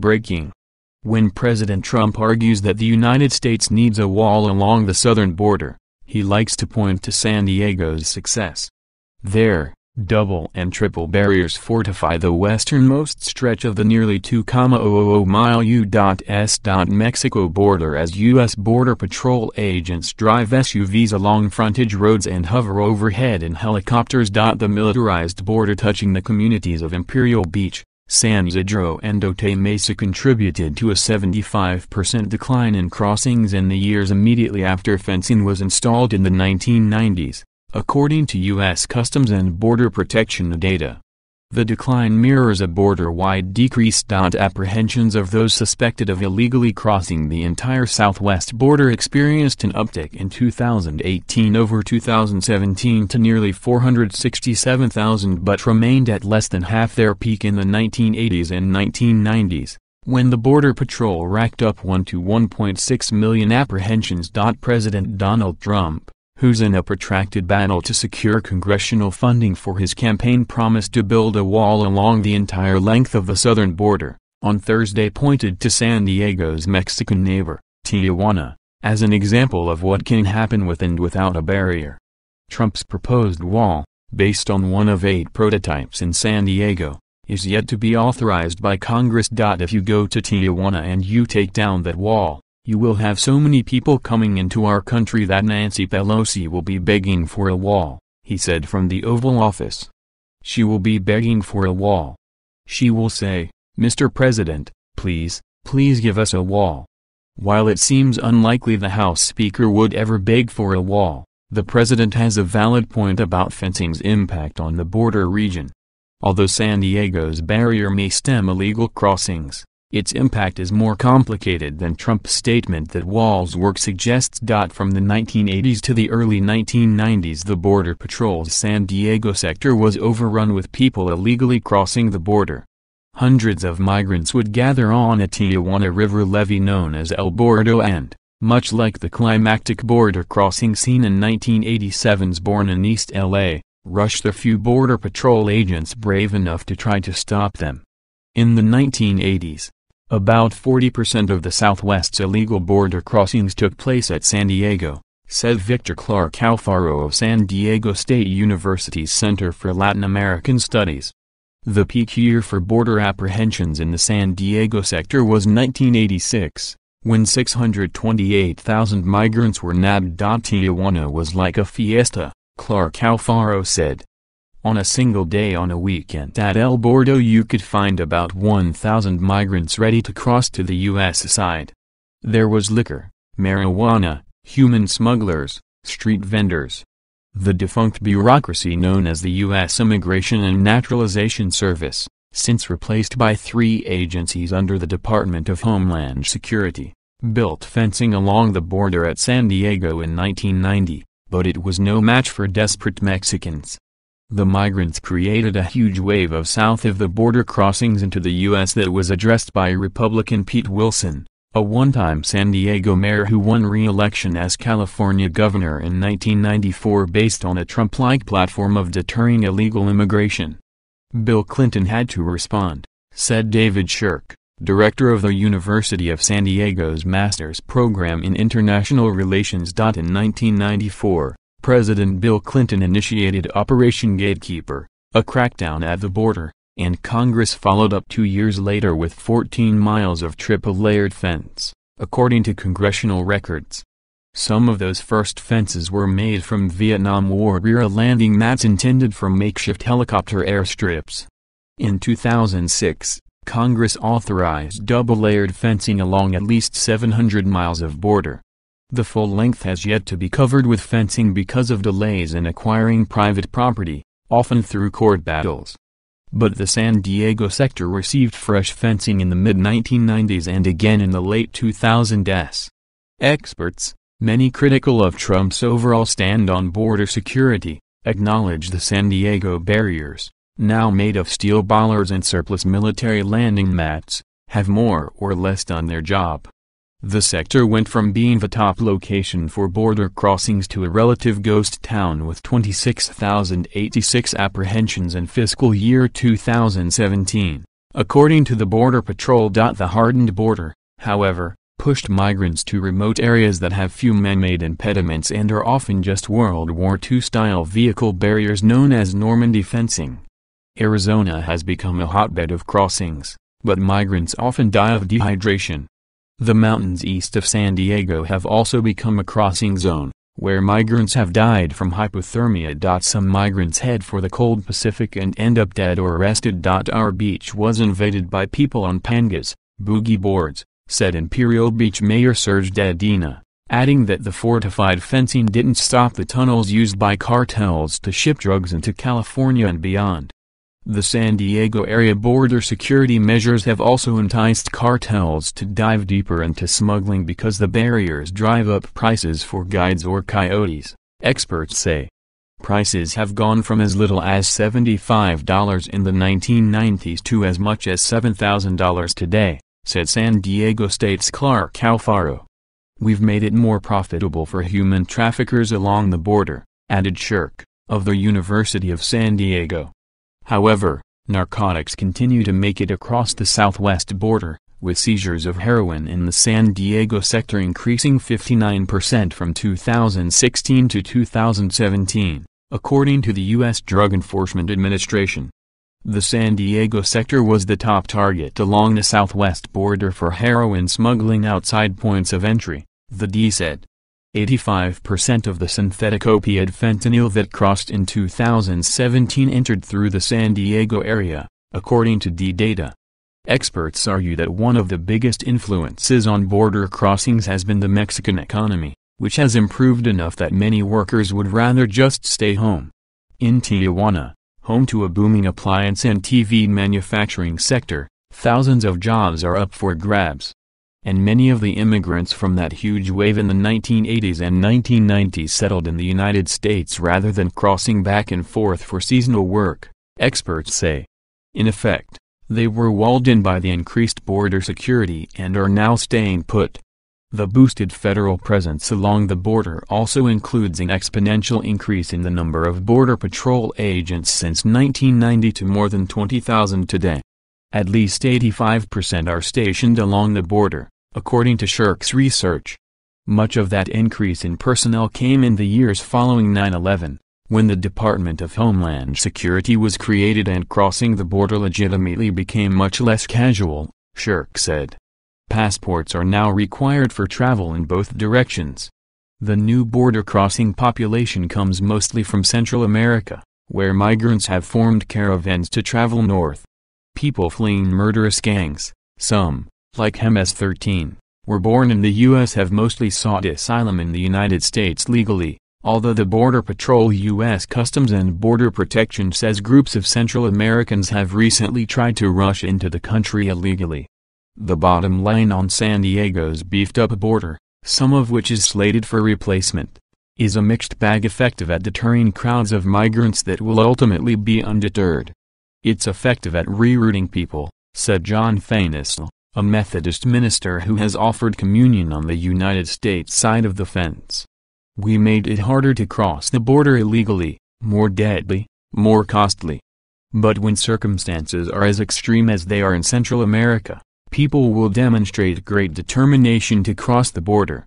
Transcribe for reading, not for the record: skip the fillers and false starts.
Breaking. When President Trump argues that the United States needs a wall along the southern border, he likes to point to San Diego's success. There, double and triple barriers fortify the westernmost stretch of the nearly 2,000-mile U.S.-Mexico border as U.S. Border Patrol agents drive SUVs along frontage roads and hover overhead in helicopters. The militarized border touching the communities of Imperial Beach, San Isidro and Otay Mesa contributed to a 75% decline in crossings in the years immediately after fencing was installed in the 1990s. According to U.S. Customs and Border Protection data. The decline mirrors a border-wide decrease. Apprehensions of those suspected of illegally crossing the entire southwest border experienced an uptick in 2018 over 2017 to nearly 467,000 but remained at less than half their peak in the 1980s and 1990s, when the Border Patrol racked up 1 to 1.6 million apprehensions. President Donald Trump, who's in a protracted battle to secure congressional funding for his campaign, promised to build a wall along the entire length of the southern border, on Thursday pointed to San Diego's Mexican neighbor, Tijuana, as an example of what can happen with and without a barrier. Trump's proposed wall, based on one of 8 prototypes in San Diego, is yet to be authorized by Congress. If you go to Tijuana and you take down that wall, you will have so many people coming into our country that Nancy Pelosi will be begging for a wall, he said from the Oval Office. She will be begging for a wall. She will say, "Mr. President, please, please give us a wall." While it seems unlikely the House Speaker would ever beg for a wall, the president has a valid point about fencing's impact on the border region. Although San Diego's barrier may stem illegal crossings, its impact is more complicated than Trump's statement that walls work suggests. From the 1980s to the early 1990s, the Border Patrol's San Diego sector was overrun with people illegally crossing the border. Hundreds of migrants would gather on a Tijuana River levee known as El Bordo and, much like the climactic border crossing scene in 1987's Born in East L.A., rush the few Border Patrol agents brave enough to try to stop them. In the 1980s, about 40% of the Southwest's illegal border crossings took place at San Diego, said Victor Clark Alfaro of San Diego State University's Center for Latin American Studies. The peak year for border apprehensions in the San Diego sector was 1986, when 628,000 migrants were nabbed. Tijuana was like a fiesta, Clark Alfaro said. On a single day on a weekend at El Bordo you could find about 1,000 migrants ready to cross to the U.S. side. There was liquor, marijuana, human smugglers, street vendors. The defunct bureaucracy known as the U.S. Immigration and Naturalization Service, since replaced by 3 agencies under the Department of Homeland Security, built fencing along the border at San Diego in 1990, but it was no match for desperate Mexicans. The migrants created a huge wave of south-of-the-border crossings into the U.S. that was addressed by Republican Pete Wilson, a one-time San Diego mayor who won re-election as California governor in 1994 based on a Trump-like platform of deterring illegal immigration. Bill Clinton had to respond, said David Shirk, director of the University of San Diego's master's program in international relations. In 1994, President Bill Clinton initiated Operation Gatekeeper, a crackdown at the border, and Congress followed up 2 years later with 14 miles of triple-layered fence, according to congressional records. Some of those first fences were made from Vietnam War-era landing mats intended for makeshift helicopter airstrips. In 2006, Congress authorized double-layered fencing along at least 700 miles of border. The full length has yet to be covered with fencing because of delays in acquiring private property, often through court battles. But the San Diego sector received fresh fencing in the mid-1990s and again in the late 2000s. Experts, many critical of Trump's overall stand on border security, acknowledge the San Diego barriers, now made of steel bollards and surplus military landing mats, have more or less done their job. The sector went from being the top location for border crossings to a relative ghost town with 26,086 apprehensions in fiscal year 2017, According to the Border Patrol. The hardened border, however, pushed migrants to remote areas that have few man-made impediments and are often just World War II-style vehicle barriers known as Normandy fencing. Arizona has become a hotbed of crossings, but migrants often die of dehydration. The mountains east of San Diego have also become a crossing zone, where migrants have died from hypothermia. Some migrants head for the cold Pacific and end up dead or arrested. Our beach was invaded by people on pangas, boogie boards, said Imperial Beach Mayor Serge Dedina, adding that the fortified fencing didn't stop the tunnels used by cartels to ship drugs into California and beyond. The San Diego area border security measures have also enticed cartels to dive deeper into smuggling because the barriers drive up prices for guides or coyotes, experts say. Prices have gone from as little as $75 in the 1990s to as much as $7,000 today, said San Diego State's Clark Alfaro. We've made it more profitable for human traffickers along the border, added Shirk, of the University of San Diego. However, narcotics continue to make it across the southwest border, with seizures of heroin in the San Diego sector increasing 59% from 2016 to 2017, according to the U.S. Drug Enforcement Administration. The San Diego sector was the top target along the southwest border for heroin smuggling outside points of entry, the D said. 85% of the synthetic opioid fentanyl that crossed in 2017 entered through the San Diego area, according to D data. Experts argue that one of the biggest influences on border crossings has been the Mexican economy, which has improved enough that many workers would rather just stay home. In Tijuana, home to a booming appliance and TV manufacturing sector, thousands of jobs are up for grabs. And many of the immigrants from that huge wave in the 1980s and 1990s settled in the United States rather than crossing back and forth for seasonal work, experts say. In effect, they were walled in by the increased border security and are now staying put. The boosted federal presence along the border also includes an exponential increase in the number of Border Patrol agents since 1990 to more than 20,000 today. At least 85% are stationed along the border, according to Shirk's research. Much of that increase in personnel came in the years following 9/11, when the Department of Homeland Security was created and crossing the border legitimately became much less casual, Shirk said. Passports are now required for travel in both directions. The new border crossing population comes mostly from Central America, where migrants have formed caravans to travel north. People fleeing murderous gangs, some, like MS-13, were born in the U.S. have mostly sought asylum in the United States legally, although the Border Patrol U.S. Customs and Border Protection says groups of Central Americans have recently tried to rush into the country illegally. The bottom line on San Diego's beefed-up border, some of which is slated for replacement, is a mixed bag effective at deterring crowds of migrants that will ultimately be undeterred. It's effective at rerouting people, said John Thanisel, a Methodist minister who has offered communion on the United States side of the fence. We made it harder to cross the border illegally, more deadly, more costly. But when circumstances are as extreme as they are in Central America, people will demonstrate great determination to cross the border.